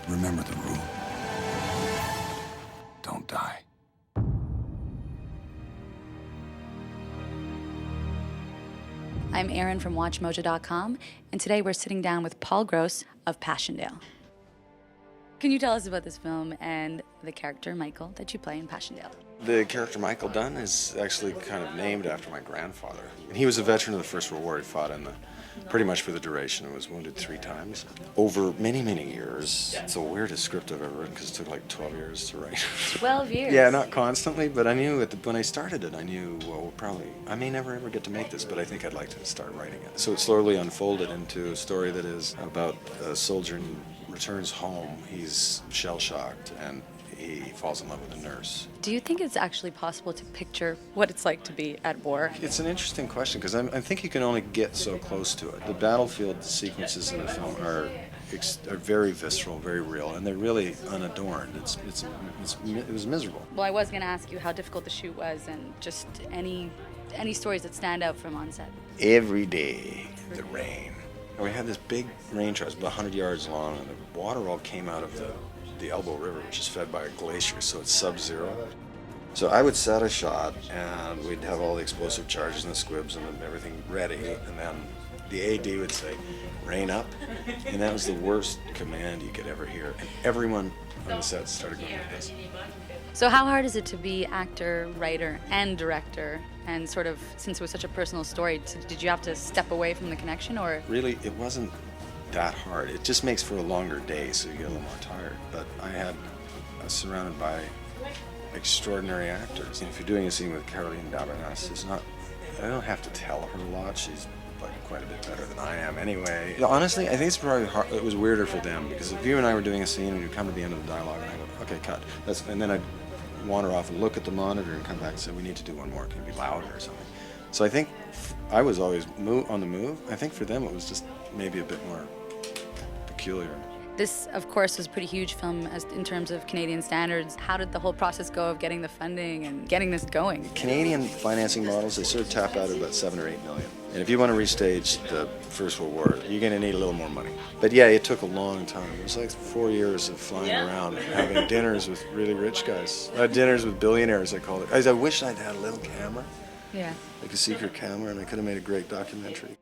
Remember the rule. Don't die. I'm Erin from WatchMojo.com, and today we're sitting down with Paul Gross of Passchendaele. Can you tell us about this film and the character, Michael, that you play in Passchendaele? The character Michael Dunn is actually kind of named after my grandfather. He was a veteran of the First World War. He fought in pretty much for the duration and was wounded 3 times. Over many, many years, it's the weirdest script I've ever written because it took like 12 years to write. 12 years? Yeah, not constantly, but I knew when I started it, I knew, well, I may never ever get to make this, but I think I'd like to start writing it. So it slowly unfolded into a story that is about a soldier who returns home. He's shell-shocked and he falls in love with a nurse. Do you think it's actually possible to picture what it's like to be at war? It's an interesting question because I think you can only get so close to it. The battlefield sequences in the film are very visceral, very real, and they're really unadorned. It was miserable. Well, I was going to ask you how difficult the shoot was and just any stories that stand out from on set. Every day, the rain. And we had this big rain trough, about 100 yards long, and the water all came out of the Elbow River, which is fed by a glacier, so it's sub-zero. So I would set a shot, and we'd have all the explosive charges and the squibs and everything ready, and then the AD would say, "Rain up," and that was the worst command you could ever hear. And everyone on the set started going like this. So how hard is it to be actor, writer, and director? And sort of, since it was such a personal story, did you have to step away from the connection, or? Really, it wasn't that hard. It just makes for a longer day, so you get a little more tired. But I was surrounded by extraordinary actors. And if you're doing a scene with Caroline Dabernas, I don't have to tell her a lot. She's like quite a bit better than I am anyway. Honestly, I think it's probably hard. It was weirder for them because if you and I were doing a scene and you come to the end of the dialogue and I go, "Okay, cut," and then I'd wander off and look at the monitor and come back and say, "We need to do one more. Can you be louder or something?" So I think I was always on the move. I think for them it was just maybe a bit more peculiar. This, of course, was a pretty huge film in terms of Canadian standards. How did the whole process go of getting the funding and getting this going? Canadian financing models, they sort of tap out at about 7 or 8 million. And if you want to restage the First World War, you're going to need a little more money. But yeah, it took a long time. It was like 4 years of flying around, having dinners with really rich guys. Dinners with billionaires, I call it. I wish I'd had a little camera, Yeah. like a secret camera, and I could have made a great documentary.